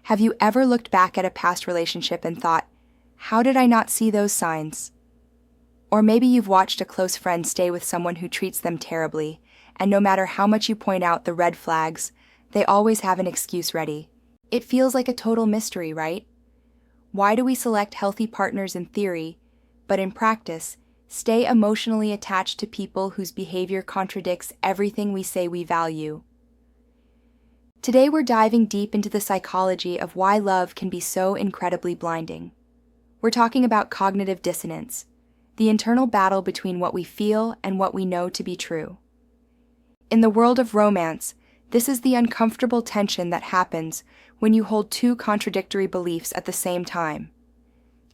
Have you ever looked back at a past relationship and thought, how did I not see those signs? Or maybe you've watched a close friend stay with someone who treats them terribly, and no matter how much you point out the red flags, they always have an excuse ready. It feels like a total mystery, right? Why do we select healthy partners in theory, but in practice, stay emotionally attached to people whose behavior contradicts everything we say we value? Today we're diving deep into the psychology of why love can be so incredibly blinding. We're talking about cognitive dissonance, the internal battle between what we feel and what we know to be true. In the world of romance, this is the uncomfortable tension that happens when you hold two contradictory beliefs at the same time.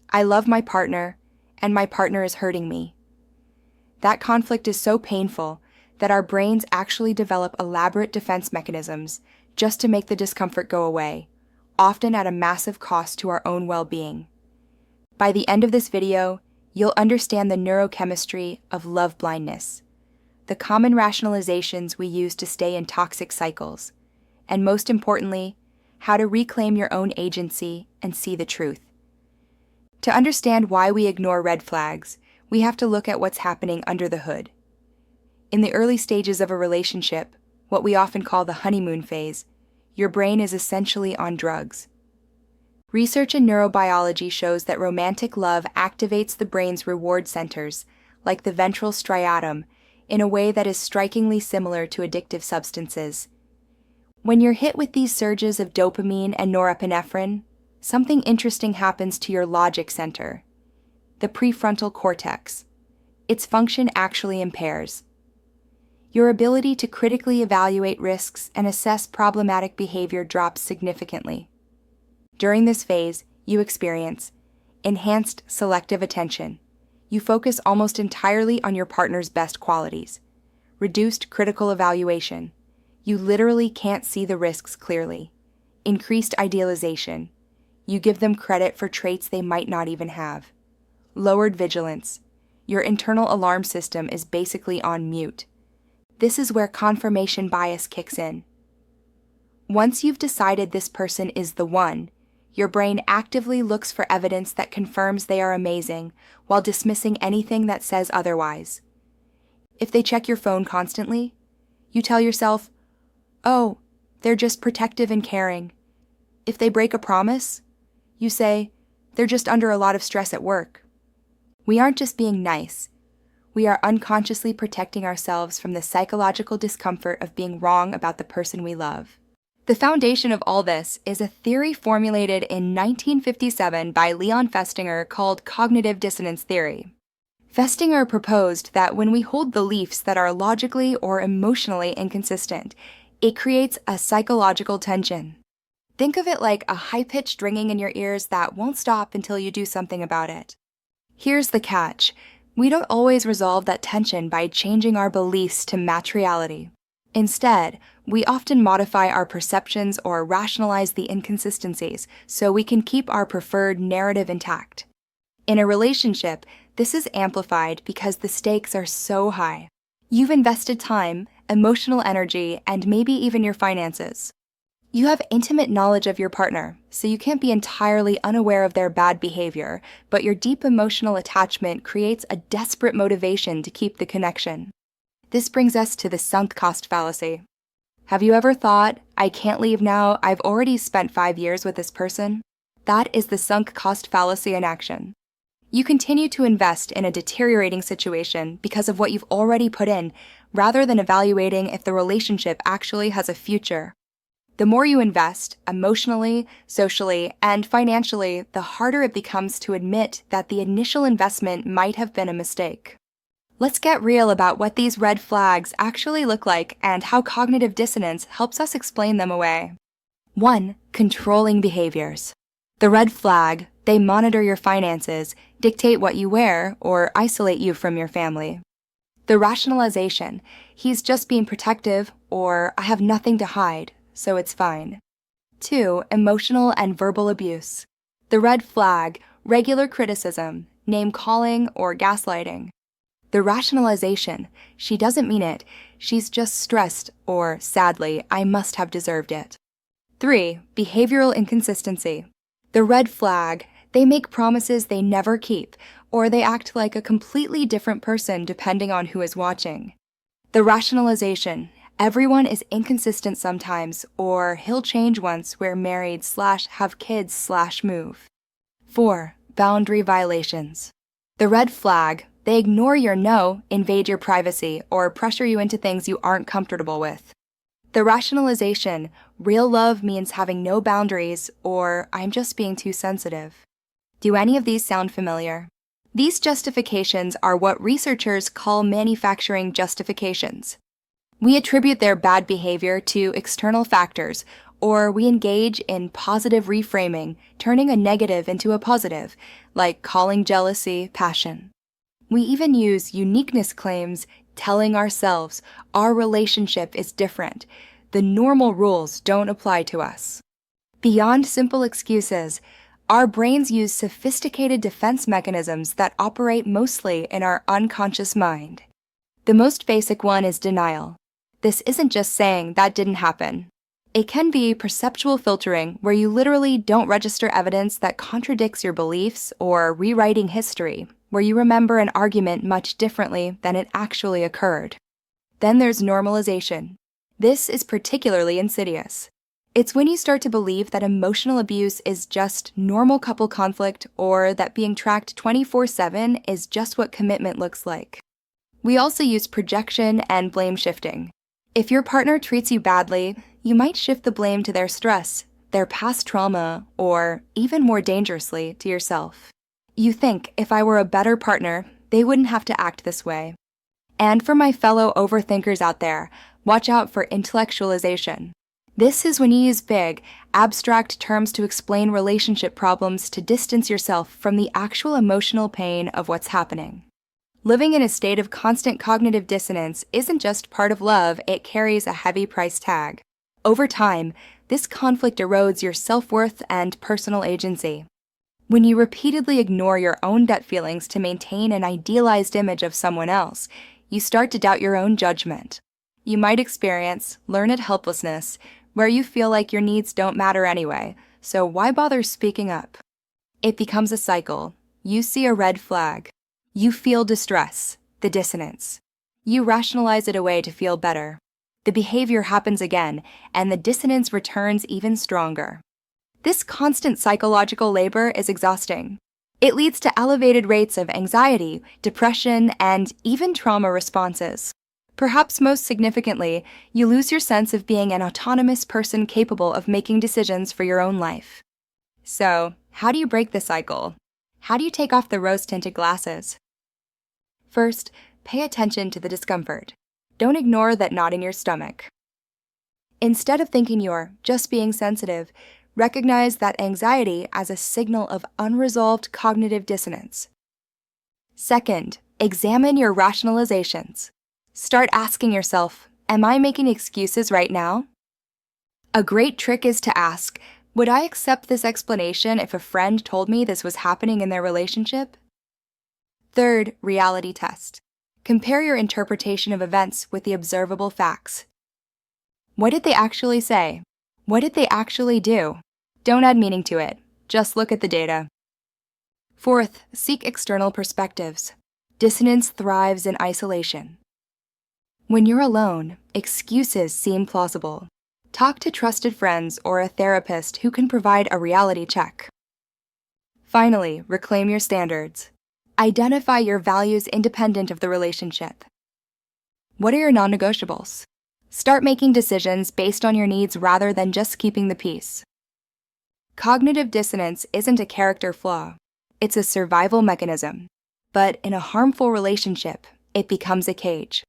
I love my partner, and my partner is hurting me. That conflict is so painful that our brains actually develop elaborate defense mechanisms just to make the discomfort go away, often at a massive cost to our own well-being. By the end of this video, you'll understand the neurochemistry of love blindness, the common rationalizations we use to stay in toxic cycles, and most importantly, how to reclaim your own agency and see the truth. To understand why we ignore red flags, we have to look at what's happening under the hood. In the early stages of a relationship, what we often call the honeymoon phase, your brain is essentially on drugs. Research in neurobiology shows that romantic love activates the brain's reward centers, like the ventral striatum, in a way that is strikingly similar to addictive substances. When you're hit with these surges of dopamine and norepinephrine, something interesting happens to your logic center, the prefrontal cortex. Its function actually impairs. Your ability to critically evaluate risks and assess problematic behavior drops significantly. During this phase, you experience enhanced selective attention. You focus almost entirely on your partner's best qualities. Reduced critical evaluation. You literally can't see the risks clearly. Increased idealization. You give them credit for traits they might not even have. Lowered vigilance. Your internal alarm system is basically on mute. This is where confirmation bias kicks in. Once you've decided this person is the one, your brain actively looks for evidence that confirms they are amazing while dismissing anything that says otherwise. If they check your phone constantly, you tell yourself, oh, they're just protective and caring. If they break a promise, you say, they're just under a lot of stress at work. We aren't just being nice. We are unconsciously protecting ourselves from the psychological discomfort of being wrong about the person we love. The foundation of all this is a theory formulated in 1957 by Leon Festinger called Cognitive Dissonance theory. Festinger proposed that when we hold beliefs that are logically or emotionally inconsistent, it creates a psychological tension. Think of it like a high-pitched ringing in your ears that won't stop until you do something about it. Here's the catch. We don't always resolve that tension by changing our beliefs to match reality. Instead, we often modify our perceptions or rationalize the inconsistencies so we can keep our preferred narrative intact. In a relationship, this is amplified because the stakes are so high. You've invested time, emotional energy, and maybe even your finances. You have intimate knowledge of your partner, so you can't be entirely unaware of their bad behavior, but your deep emotional attachment creates a desperate motivation to keep the connection. This brings us to the sunk cost fallacy. Have you ever thought, I can't leave now, I've already spent 5 years with this person? That is the sunk cost fallacy in action. You continue to invest in a deteriorating situation because of what you've already put in, rather than evaluating if the relationship actually has a future. The more you invest, emotionally, socially, and financially, the harder it becomes to admit that the initial investment might have been a mistake. Let's get real about what these red flags actually look like and how cognitive dissonance helps us explain them away. 1. Controlling behaviors. The red flag, they monitor your finances, dictate what you wear, or isolate you from your family. The rationalization, he's just being protective, or I have nothing to hide, so it's fine. 2. Emotional and verbal abuse. The red flag, regular criticism, name-calling, or gaslighting. The rationalization, she doesn't mean it, she's just stressed, or, sadly, I must have deserved it. 3. Behavioral inconsistency. The red flag: they make promises they never keep, or they act like a completely different person depending on who is watching. The rationalization: everyone is inconsistent sometimes, or he'll change once we're married / have kids / move. 4. Boundary violations. The red flag: they ignore your no, invade your privacy, or pressure you into things you aren't comfortable with. The rationalization: real love means having no boundaries, or I'm just being too sensitive. Do any of these sound familiar? These justifications are what researchers call manufacturing justifications. We attribute their bad behavior to external factors, or we engage in positive reframing, turning a negative into a positive, like calling jealousy passion. We even use uniqueness claims, telling ourselves our relationship is different. The normal rules don't apply to us. Beyond simple excuses, our brains use sophisticated defense mechanisms that operate mostly in our unconscious mind. The most basic one is denial. This isn't just saying that didn't happen. It can be perceptual filtering, where you literally don't register evidence that contradicts your beliefs, or rewriting history, where you remember an argument much differently than it actually occurred. Then there's normalization. This is particularly insidious. It's when you start to believe that emotional abuse is just normal couple conflict, or that being tracked 24/7 is just what commitment looks like. We also use projection and blame shifting. If your partner treats you badly, you might shift the blame to their stress, their past trauma, or, even more dangerously, to yourself. You think, if I were a better partner, they wouldn't have to act this way. And for my fellow overthinkers out there, watch out for intellectualization. This is when you use big, abstract terms to explain relationship problems to distance yourself from the actual emotional pain of what's happening. Living in a state of constant cognitive dissonance isn't just part of love, it carries a heavy price tag. Over time, this conflict erodes your self-worth and personal agency. When you repeatedly ignore your own gut feelings to maintain an idealized image of someone else, you start to doubt your own judgment. You might experience learned helplessness, where you feel like your needs don't matter anyway, so why bother speaking up? It becomes a cycle. You see a red flag. You feel distress, the dissonance. You rationalize it away to feel better. The behavior happens again, and the dissonance returns even stronger. This constant psychological labor is exhausting. It leads to elevated rates of anxiety, depression, and even trauma responses. Perhaps most significantly, you lose your sense of being an autonomous person capable of making decisions for your own life. So, how do you break the cycle? How do you take off the rose-tinted glasses? First, pay attention to the discomfort. Don't ignore that knot in your stomach. Instead of thinking you're just being sensitive, recognize that anxiety as a signal of unresolved cognitive dissonance. Second, examine your rationalizations. Start asking yourself, am I making excuses right now? A great trick is to ask, would I accept this explanation if a friend told me this was happening in their relationship? Third, reality test. Compare your interpretation of events with the observable facts. What did they actually say? What did they actually do? Don't add meaning to it. Just look at the data. Fourth, seek external perspectives. Dissonance thrives in isolation. When you're alone, excuses seem plausible. Talk to trusted friends or a therapist who can provide a reality check. Finally, reclaim your standards. Identify your values independent of the relationship. What are your non-negotiables? Start making decisions based on your needs rather than just keeping the peace. Cognitive dissonance isn't a character flaw. It's a survival mechanism. But in a harmful relationship, it becomes a cage.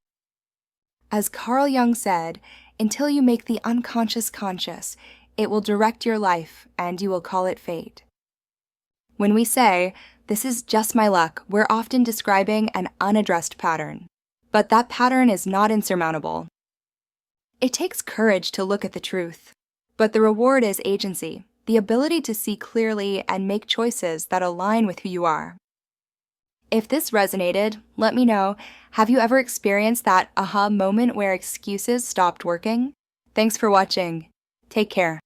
As Carl Jung said, until you make the unconscious conscious, it will direct your life and you will call it fate. When we say, this is just my luck, we're often describing an unaddressed pattern. But that pattern is not insurmountable. It takes courage to look at the truth. But the reward is agency, the ability to see clearly and make choices that align with who you are. If this resonated, let me know. Have you ever experienced that aha moment where excuses stopped working? Thanks for watching. Take care.